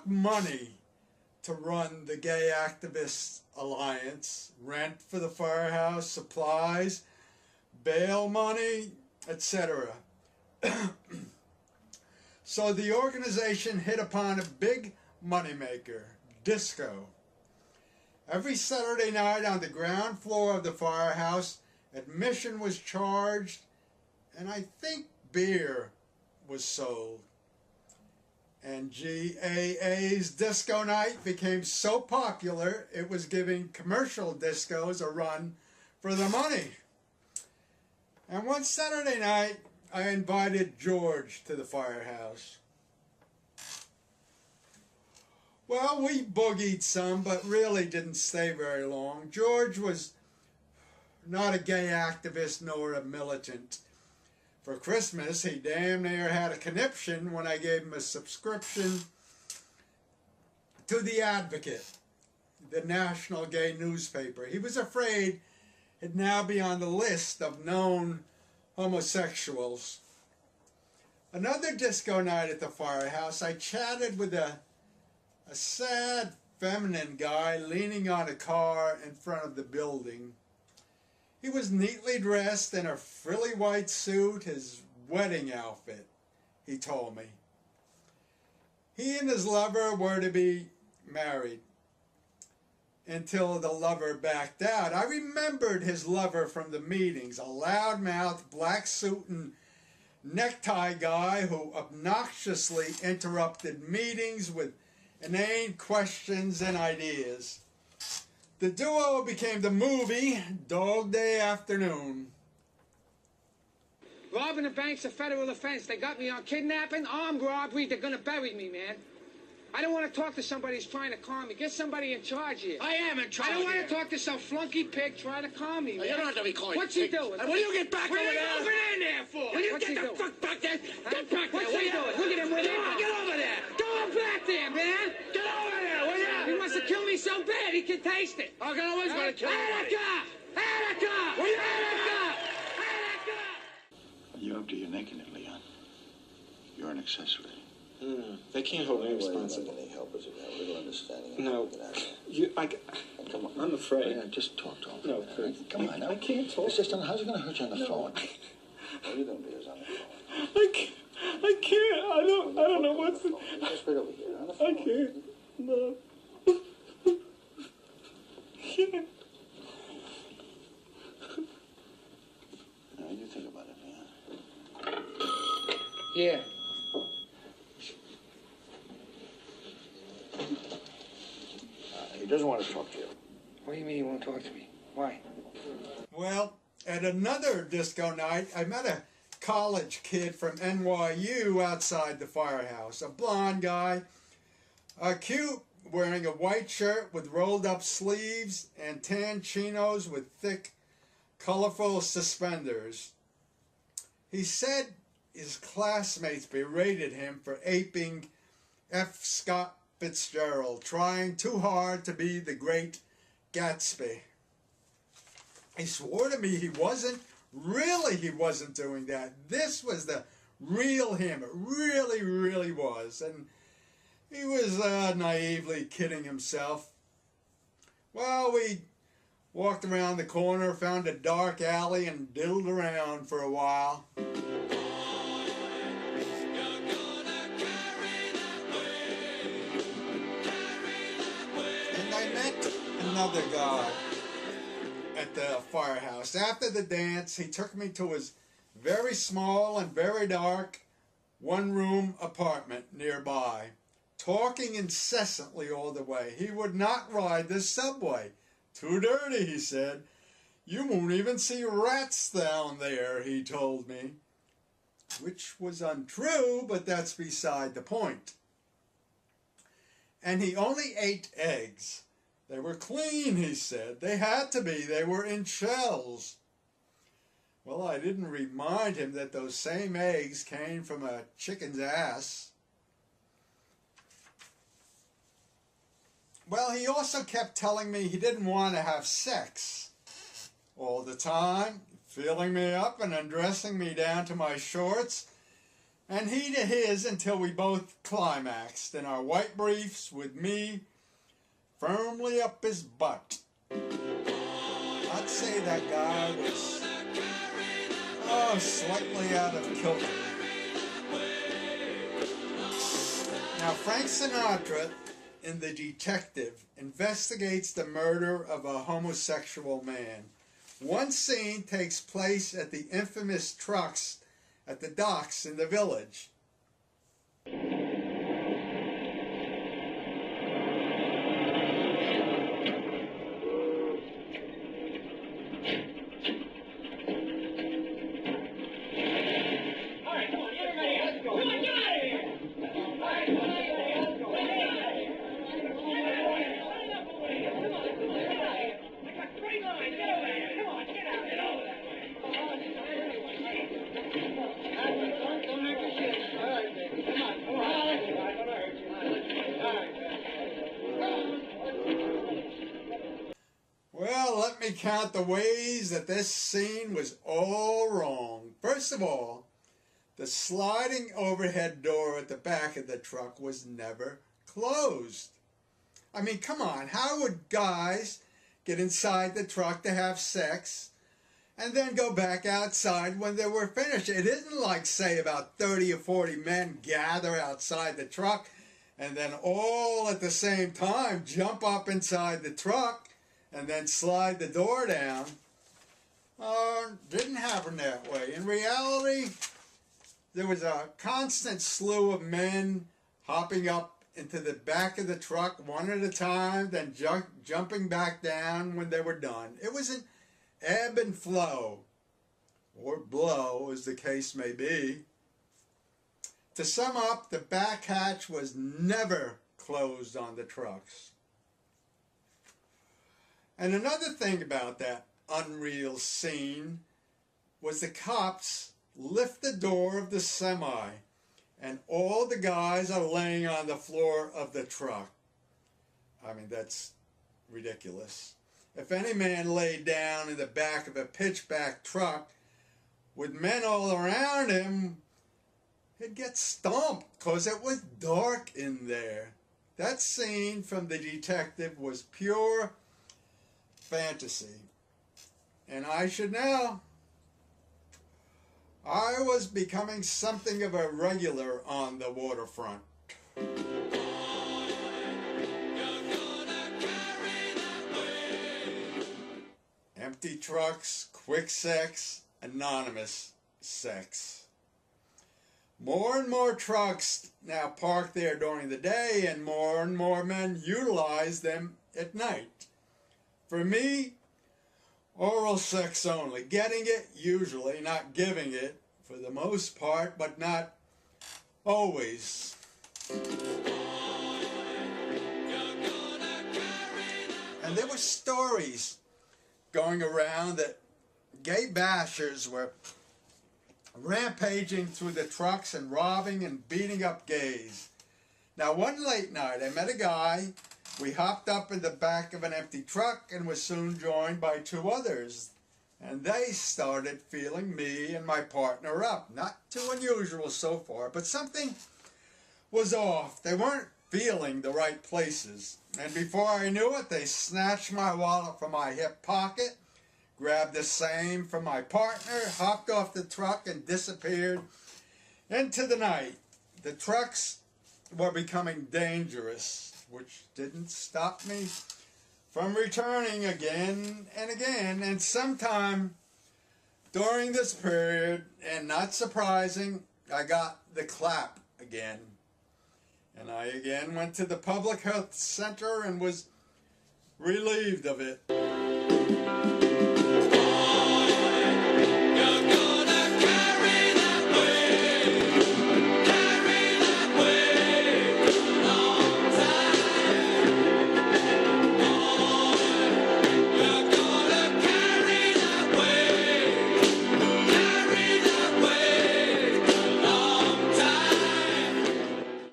took money to run the Gay Activists Alliance, rent for the firehouse, supplies, bail money, etc. So the organization hit upon a big moneymaker, disco. Every Saturday night on the ground floor of the firehouse, admission was charged, and I think beer was sold. And GAA's disco night became so popular, it was giving commercial discos a run for their money. And one Saturday night, I invited George to the firehouse. Well, we boogied some, but really didn't stay very long. George was not a gay activist nor a militant. For Christmas, he damn near had a conniption when I gave him a subscription to The Advocate, the national gay newspaper. He was afraid it'd now be on the list of known homosexuals. Another disco night at the firehouse, I chatted with a sad, feminine guy leaning on a car in front of the building. He was neatly dressed in a frilly white suit, his wedding outfit, he told me. He and his lover were to be married until the lover backed out. I remembered his lover from the meetings, a loudmouth, black suit and necktie guy who obnoxiously interrupted meetings with inane questions and ideas. The duo became the movie Dog Day Afternoon. Robbing a bank's a federal offense. They got me on kidnapping, armed robbery. They're gonna bury me, man. I don't want to talk to somebody who's trying to calm me. Get somebody in charge here. I am in charge. I don't want to talk to some flunky pig trying to calm me, man. You don't have to be calling. What's he doing? Will you get back over there? What are you in there for? Will you get the fuck back there? Get back What's there, he doing? Look at him. Get over there. Go back there, man. Get over there, will you? He wants to kill me so bad he can taste it. I'm always going to kill you. Attica! Attica! Will you? Attica! Attica! You're up to your neck in it, Leon. You're an accessory. They can't hold me responsible. Any help is a little understanding. No, Come on. I'm afraid. Yeah, just talk to him. No, please. Come on now. I can't talk. It's just, how's it going to hurt you on the phone? All you don't do is on the phone. I can't. I don't know what's. Just right over here on the I phone. can't. No. Can't. Now, you think about it, Leon. Yeah. He doesn't want to talk to you. What do you mean he won't talk to me? Why? Well, at another disco night, I met a college kid from NYU outside the firehouse. A blonde guy, cute, wearing a white shirt with rolled up sleeves and tan chinos with thick, colorful suspenders. He said his classmates berated him for aping F. Scott Fitzgerald, trying too hard to be the great Gatsby. He swore to me he wasn't doing that. This was the real him. It really, really was. And he was naively kidding himself. Well, we walked around the corner, found a dark alley, and diddled around for a while. Another guy at the firehouse. After the dance, he took me to his very small and very dark one-room apartment nearby, talking incessantly all the way. He would not ride the subway. Too dirty, he said. You won't even see rats down there, he told me. Which was untrue, but that's beside the point. And he only ate eggs. They were clean, he said. They had to be. They were in shells. Well, I didn't remind him that those same eggs came from a chicken's ass. Well, he also kept telling me he didn't want to have sex all the time, filling me up and undressing me down to my shorts. and he to his until we both climaxed in our white briefs with me firmly up his butt. I'd say that guy was, slightly out of kilter. Now, Frank Sinatra, in The Detective, investigates the murder of a homosexual man. One scene takes place at the infamous trucks at the docks in the village. Well, let me count the ways that this scene was all wrong. First of all, the sliding overhead door at the back of the truck was never closed. I mean, come on, how would guys get inside the truck to have sex and then go back outside when they were finished? It isn't like, say, about 30 or 40 men gather outside the truck and then all at the same time jump up inside the truck and then slide the door down. Didn't happen that way. In reality, there was a constant slew of men hopping up into the back of the truck one at a time, then jumping back down when they were done. It was an ebb and flow, or blow, as the case may be. To sum up, the back hatch was never closed on the trucks. And another thing about that unreal scene was the cops lift the door of the semi and all the guys are laying on the floor of the truck. I mean, that's ridiculous. If any man laid down in the back of a pitchback truck with men all around him, he'd get stomped because it was dark in there. That scene from The Detective was pure fantasy. And I should know, I was becoming something of a regular on the waterfront. Empty trucks, quick sex, anonymous sex. More and more trucks now park there during the day, and more men utilize them at night. For me, oral sex only. Getting it, usually, not giving it, for the most part, but not always. And there were stories going around that gay bashers were rampaging through the trucks and robbing and beating up gays. Now, one late night, I met a guy. We hopped up in the back of an empty truck and was soon joined by two others. And they started feeling me and my partner up. Not too unusual so far, but something was off. They weren't feeling the right places. And before I knew it, they snatched my wallet from my hip pocket, grabbed the same from my partner, hopped off the truck and disappeared into the night. The trucks were becoming dangerous, which didn't stop me from returning again and again. And sometime during this period, and not surprising, I got the clap again. And I again went to the public health center and was relieved of it.